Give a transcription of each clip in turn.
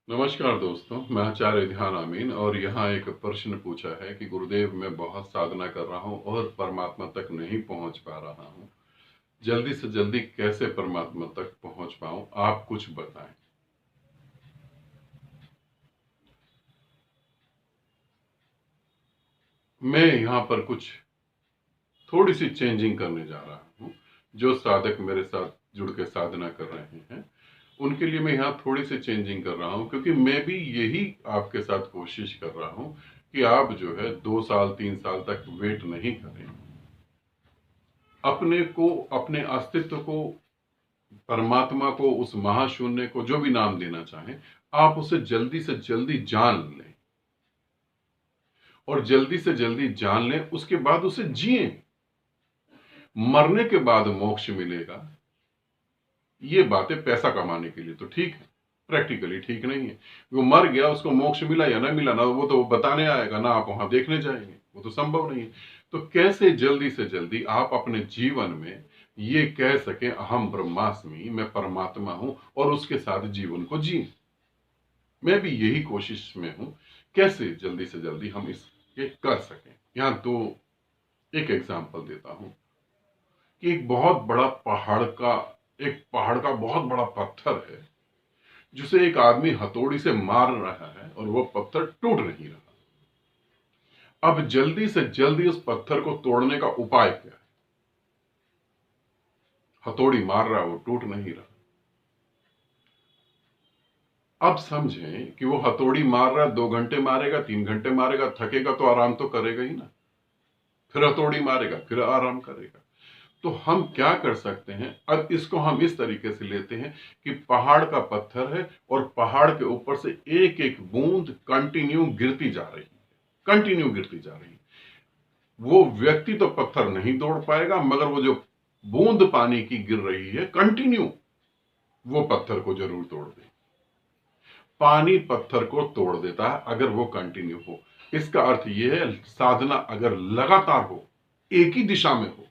नमस्कार दोस्तों, मैं आचार्य ध्यान आमीन और यहाँ एक प्रश्न पूछा है कि गुरुदेव मैं बहुत साधना कर रहा हूँ और परमात्मा तक नहीं पहुँच पा रहा हूँ। जल्दी से जल्दी कैसे परमात्मा तक पहुँच पाऊँ, आप कुछ बताएं। मैं यहाँ पर कुछ थोड़ी सी चेंजिंग करने जा रहा हूँ। जो साधक मेरे साथ जुड़ के साधना कर रहे हैं उनके लिए मैं यहाँ थोड़ी सी चेंजिंग कर रहा हूँ, क्योंकि मैं भी यही आपके साथ कोशिश कर रहा हूँ कि आप जो है 2 साल 3 साल तक वेट नहीं करें। अपने को, अपने अस्तित्व को, परमात्मा को, उस महाशून्य को, जो भी नाम देना चाहें, आप उसे जल्दी से जल्दी जान लें और जल्दी से जल्दी जान लें, उसके बाद उसे जिए। मरने के बाद मोक्ष मिलेगा, ये बातें पैसा कमाने के लिए तो ठीक है, प्रैक्टिकली ठीक नहीं है। वो मर गया, उसको मोक्ष मिला या ना मिला ना, वो तो बताने आएगा ना, आप वहां देखने जाएंगे, वो तो संभव नहीं है। तो कैसे जल्दी से जल्दी आप अपने जीवन में ये कह सकें अहम ब्रह्मास्मि, मैं परमात्मा हूं, और उसके साथ जीवन को जिए। मैं भी यही कोशिश में हूं, कैसे जल्दी से जल्दी हम इसके कर सकें। यहां तो एक एग्जांपल देता हूं कि एक पहाड़ का बहुत बड़ा पत्थर है, जिसे एक आदमी हथौड़ी से मार रहा है और वो पत्थर टूट नहीं रहा। अब जल्दी से जल्दी उस पत्थर को तोड़ने का उपाय क्या है? हथौड़ी मार रहा है, वो टूट नहीं रहा। अब समझें कि वो हथौड़ी मार रहा है, 2 घंटे मारेगा, 3 घंटे मारेगा, थकेगा तो आराम तो करेगा ही ना, फिर हथौड़ी मारेगा, फिर आराम करेगा। तो हम क्या कर सकते हैं, अब इसको हम इस तरीके से लेते हैं कि पहाड़ का पत्थर है और पहाड़ के ऊपर से एक एक बूंद कंटिन्यू गिरती जा रही है, कंटिन्यू गिरती जा रही है। वो व्यक्ति तो पत्थर नहीं तोड़ पाएगा, मगर वो जो बूंद पानी की गिर रही है कंटिन्यू, वो पत्थर को जरूर तोड़ दे। पानी पत्थर को तोड़ देता है अगर वो कंटिन्यू हो। इसका अर्थ यह है, साधना अगर लगातार हो, एक ही दिशा में हो,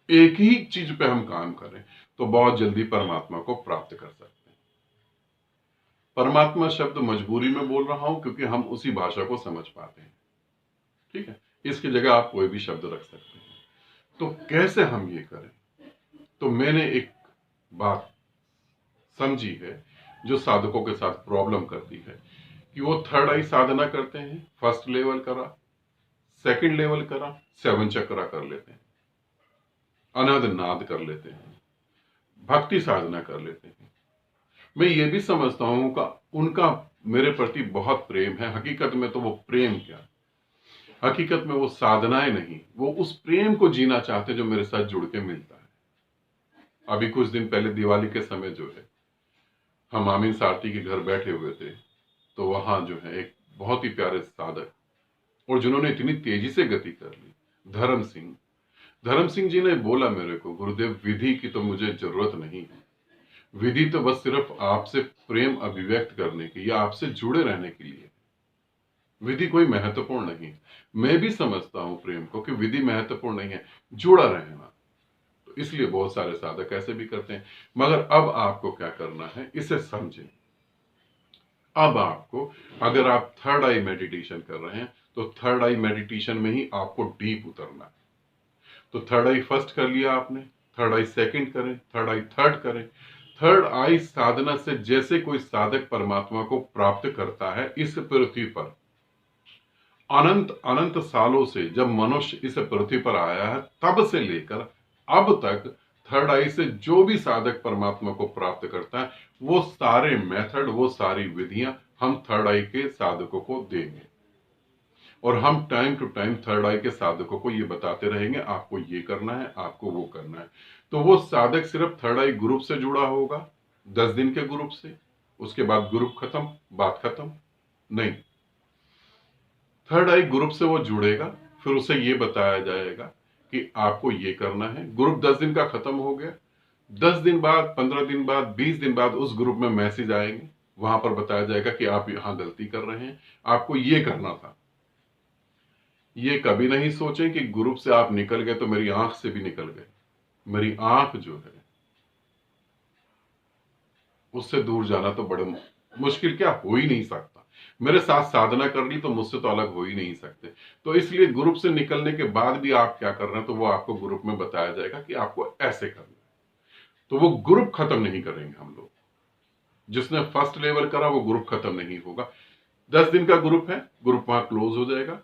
एक ही चीज पे हम काम करें, तो बहुत जल्दी परमात्मा को प्राप्त कर सकते हैं। परमात्मा शब्द मजबूरी में बोल रहा हूं, क्योंकि हम उसी भाषा को समझ पाते हैं, ठीक है। इसकी जगह आप कोई भी शब्द रख सकते हैं। तो कैसे हम ये करें? तो मैंने एक बात समझी है जो साधकों के साथ प्रॉब्लम करती है, कि वो थर्ड आई साधना करते हैं, फर्स्ट लेवल करा, सेकंड लेवल करा, 7 चक्रा कर लेते हैं, अनहद नाद कर लेते हैं, भक्ति साधना कर लेते हैं। मैं ये भी समझता हूं का उनका मेरे प्रति बहुत प्रेम है। हकीकत में तो वो प्रेम क्या, हकीकत में वो साधनाएं नहीं, वो उस प्रेम को जीना चाहते जो मेरे साथ जुड़ के मिलता है। अभी कुछ दिन पहले दिवाली के समय जो है, हम आमीन सारथी के घर बैठे हुए थे, तो वहां जो है एक बहुत ही प्यारे साधक, और जिन्होंने इतनी तेजी से गति कर ली, धर्म सिंह जी ने बोला मेरे को, गुरुदेव विधि की तो मुझे जरूरत नहीं है, विधि तो बस सिर्फ आपसे प्रेम अभिव्यक्त करने की या आपसे जुड़े रहने के लिए, विधि कोई महत्वपूर्ण नहीं। मैं भी समझता हूं प्रेम को कि विधि महत्वपूर्ण नहीं है, जुड़ा रहना। तो इसलिए बहुत सारे साधक ऐसे भी करते हैं। मगर अब आपको क्या करना है, इसे समझें। अब आपको, अगर आप थर्ड आई मेडिटेशन कर रहे हैं, तो थर्ड आई मेडिटेशन में ही आपको डीप उतरना है। तो थर्ड आई फर्स्ट कर लिया आपने, थर्ड आई सेकंड करें, थर्ड आई थर्ड करें। थर्ड आई साधना से जैसे कोई साधक परमात्मा को प्राप्त करता है इस पृथ्वी पर, अनंत अनंत सालों से जब मनुष्य इस पृथ्वी पर आया है तब से लेकर अब तक, थर्ड आई से जो भी साधक परमात्मा को प्राप्त करता है, वो सारे मेथड, वो सारी विधियां हम थर्ड आई के साधकों को देंगे। और हम टाइम टू टाइम थर्ड आई के साधकों को ये बताते रहेंगे, आपको ये करना है, आपको वो करना है। तो वो साधक सिर्फ थर्ड आई ग्रुप से जुड़ा होगा, 10 दिन के ग्रुप से, उसके बाद ग्रुप खत्म, बात खत्म नहीं। थर्ड आई ग्रुप से वो जुड़ेगा, फिर उसे ये बताया जाएगा कि आपको ये करना है। ग्रुप 10 दिन का खत्म हो गया, 10 दिन बाद, 15 दिन बाद, 20 दिन बाद उस ग्रुप में मैसेज आएंगे, वहां पर बताया जाएगा कि आप यहां गलती कर रहे हैं, आपको ये करना था। ये कभी नहीं सोचें कि ग्रुप से आप निकल गए तो मेरी आंख से भी निकल गए। मेरी आंख जो है, उससे दूर जाना तो बड़े मुश्किल क्या हो ही नहीं सकता। मेरे साथ साधना कर ली तो मुझसे तो अलग हो ही नहीं सकते। तो इसलिए ग्रुप से निकलने के बाद भी आप क्या कर रहे हैं, तो वो आपको ग्रुप में बताया जाएगा कि आपको ऐसे करना है। तो वो ग्रुप खत्म नहीं करेंगे हम लोग। जिसने फर्स्ट लेवल करा वो ग्रुप खत्म नहीं होगा। 10 दिन का ग्रुप है, ग्रुप वहां क्लोज हो जाएगा।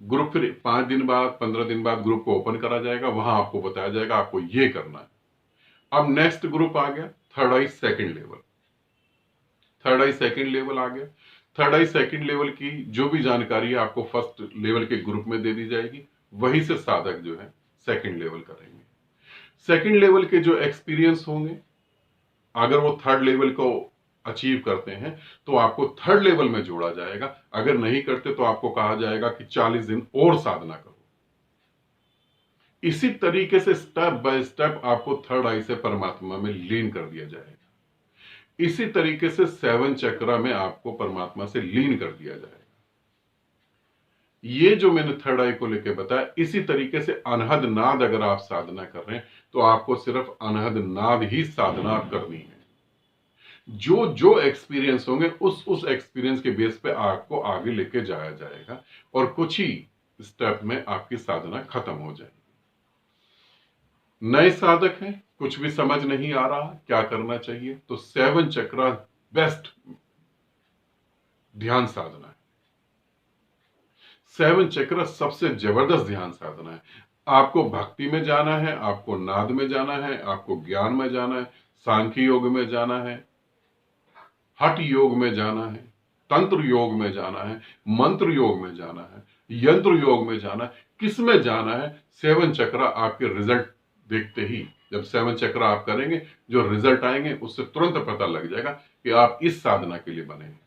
ग्रुप फिर 5 दिन बाद 15 दिन बाद ग्रुप को ओपन करा जाएगा, वहां आपको बताया जाएगा आपको ये करना है। अब नेक्स्ट ग्रुप आ गया थर्ड आई सेकंड लेवल। थर्ड आई सेकंड लेवल आ गया। थर्ड आई सेकंड लेवल की जो भी जानकारी है आपको फर्स्ट लेवल के ग्रुप में दे दी जाएगी, वहीं से साधक जो है सेकंड लेवल करेंगे। सेकंड लेवल के जो एक्सपीरियंस होंगे, अगर वो थर्ड लेवल को अचीव करते हैं तो आपको थर्ड लेवल में जोड़ा जाएगा। अगर नहीं करते तो आपको कहा जाएगा कि 40 दिन और साधना करो। इसी तरीके से स्टेप बाय स्टेप आपको थर्ड आई से परमात्मा में लीन कर दिया जाएगा। इसी तरीके से 7 चक्रा में आपको परमात्मा से लीन कर दिया जाएगा। ये जो मैंने थर्ड आई को लेकर बताया, इसी तरीके से अनहद नाद अगर आप साधना कर रहे हैं तो आपको सिर्फ अनहद नाद ही साधना करनी है। जो जो एक्सपीरियंस होंगे उस एक्सपीरियंस के बेस पे आपको आगे लेके जाया जाएगा और कुछ ही स्टेप में आपकी साधना खत्म हो जाएगी। नए साधक हैं, कुछ भी समझ नहीं आ रहा क्या करना चाहिए, तो 7 चक्रा बेस्ट ध्यान साधना है। 7 चक्र सबसे जबरदस्त ध्यान साधना है। आपको भक्ति में जाना है, आपको नाद में जाना है, आपको ज्ञान में जाना है, सांख्य योग में जाना है, हठ योग में जाना है, तंत्र योग में जाना है, मंत्र योग में जाना है, यंत्र योग में जाना है, किस में जाना है। 7 चक्र आपके रिजल्ट देखते ही, जब 7 चक्र आप करेंगे, जो रिजल्ट आएंगे उससे तुरंत पता लग जाएगा कि आप इस साधना के लिए बने हैं।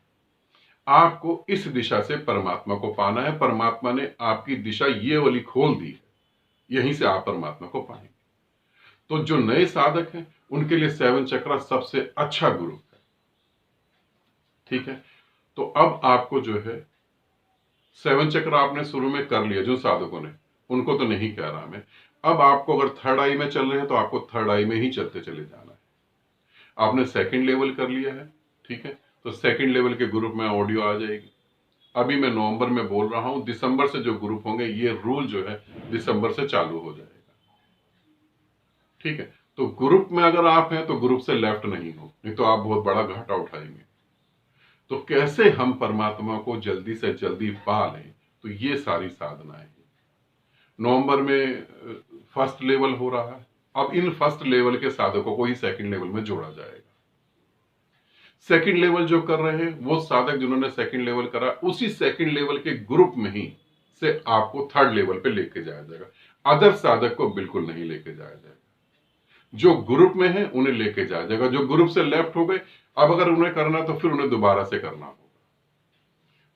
आपको इस दिशा से परमात्मा को पाना है। परमात्मा ने आपकी दिशा ये वाली खोल दी है, यहीं से आप परमात्मा को पाएंगे। तो जो नए साधक हैं उनके लिए 7 चक्र सबसे अच्छा गुरु है। ठीक है, तो अब आपको जो है 7 चक्र आपने शुरू में कर लिया, जो साधकों ने, उनको तो नहीं कह रहा मैं। अब आपको अगर थर्ड आई में चल रहे हैं तो आपको थर्ड आई में ही चलते चले जाना है। आपने सेकंड लेवल कर लिया है, ठीक है, तो सेकंड लेवल के ग्रुप में ऑडियो आ जाएगी। अभी मैं नवंबर में बोल रहा हूं, दिसंबर से जो ग्रुप होंगे, ये रूल जो है दिसंबर से चालू हो जाएगा। ठीक है, तो ग्रुप में अगर आप हैं तो ग्रुप से लेफ्ट नहीं हो, नहीं तो आप बहुत बड़ा घाटा उठाएंगे। तो कैसे हम परमात्मा को जल्दी से जल्दी पा लें, तो ये सारी साधनाएं हैं। नवंबर में फर्स्ट लेवल हो रहा है। अब इन फर्स्ट लेवल के साधकों को ही सेकंड लेवल में जोड़ा जाएगा। सेकंड लेवल जो कर रहे हैं वो साधक जिन्होंने सेकंड लेवल करा, उसी सेकंड लेवल के ग्रुप में ही से आपको थर्ड लेवल पे लेके जाया जाएगा। अदर साधक को बिल्कुल नहीं लेके जाया जाएगा। जो ग्रुप में है उन्हें लेके जाया जाएगा। जो ग्रुप से लेफ्ट हो गए, अब अगर उन्हें करना तो फिर उन्हें दोबारा से करना होगा।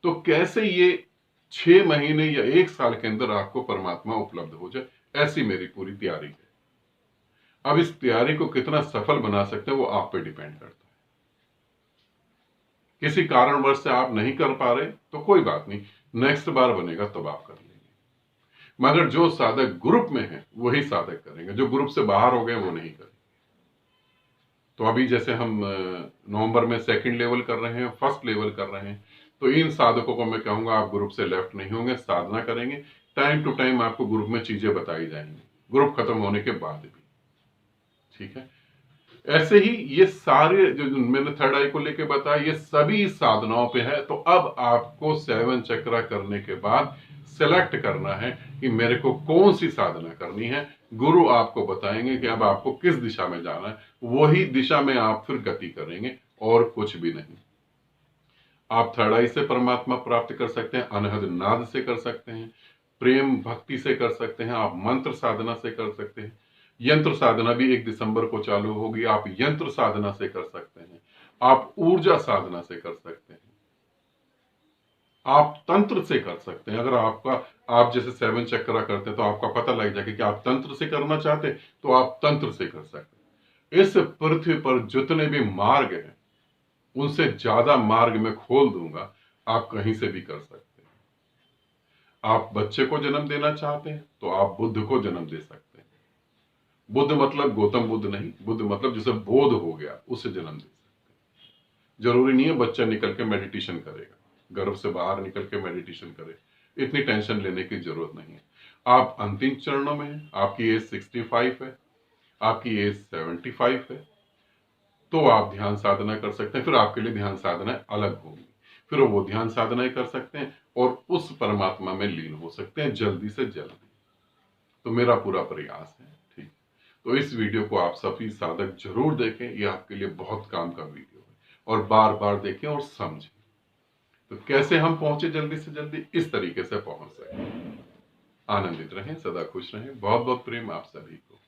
तो कैसे ये 6 महीने या 1 साल के अंदर आपको परमात्मा उपलब्ध हो जाए, ऐसी मेरी पूरी तैयारी है। अब इस तैयारी को कितना सफल बना सकते हैं वो आप पे डिपेंड करता है। किसी कारणवश से आप नहीं कर पा रहे तो कोई बात नहीं, नेक्स्ट बार बनेगा तब आप कर लेंगे। मगर जो साधक ग्रुप में है वही साधक करेंगे, जो ग्रुप से बाहर हो गए वो नहीं करेंगे। तो अभी जैसे हम नवंबर में सेकंड लेवल कर रहे हैं, फर्स्ट लेवल कर रहे हैं, तो इन साधकों को मैं कहूंगा आप ग्रुप से लेफ्ट नहीं होंगे, साधना करेंगे। टाइम टू टाइम आपको ग्रुप में चीजें बताई जाएंगी, ग्रुप खत्म होने के बाद भी। ठीक है, ऐसे ही ये सारे जो मैंने थर्ड आई को लेके बताया, ये सभी साधनाओं पे है। तो अब आपको 7 चक्र करने के बाद सेलेक्ट करना है कि मेरे को कौन सी साधना करनी है। गुरु आपको बताएंगे कि अब आपको किस दिशा में जाना है, वही दिशा में आप फिर गति करेंगे और कुछ भी नहीं। आप थर्ड आई से परमात्मा प्राप्त कर सकते हैं, अनहद नाद से कर सकते हैं, प्रेम भक्ति से कर सकते हैं, आप मंत्र साधना से कर सकते हैं। यंत्र साधना भी 1 दिसंबर को चालू होगी, आप यंत्र साधना से कर सकते हैं, आप ऊर्जा साधना से कर सकते हैं, आप तंत्र से कर सकते हैं। अगर आप जैसे 7 चक्रा करते हैं तो आपका पता लग जाएगा कि आप तंत्र से करना चाहते हैं तो आप तंत्र से कर सकते हैं। इस पृथ्वी पर जितने भी मार्ग हैं उनसे ज्यादा मार्ग मैं खोल दूंगा, आप कहीं से भी कर सकते हैं। आप बच्चे को जन्म देना चाहते हैं तो आप बुद्ध को जन्म दे सकते हैं। बुद्ध मतलब गौतम बुद्ध नहीं, बुद्ध मतलब जिसे बोध हो गया उसे जन्म दे सकते हैं। जरूरी नहीं है बच्चा निकल के मेडिटेशन करेगा, गर्भ से बाहर निकल के मेडिटेशन करे, इतनी टेंशन लेने की जरूरत नहीं है। आप अंतिम चरणों में हैं, आपकी एज 65 है, आपकी एज 75 है, तो आप ध्यान साधना कर सकते हैं। फिर आपके लिए ध्यान साधना अलग होगी, फिर वो ध्यान साधनाएं कर सकते हैं और उस परमात्मा में लीन हो सकते हैं जल्दी से जल्दी। तो मेरा पूरा प्रयास है, ठीक। तो इस वीडियो को आप सभी साधक जरूर देखें, ये आपके लिए बहुत काम का वीडियो है, और बार बार देखें और समझें। तो कैसे हम पहुंचे जल्दी से जल्दी, इस तरीके से पहुंच सके। आनंदित रहें, सदा खुश रहें। बहुत बहुत प्रेम आप सभी को।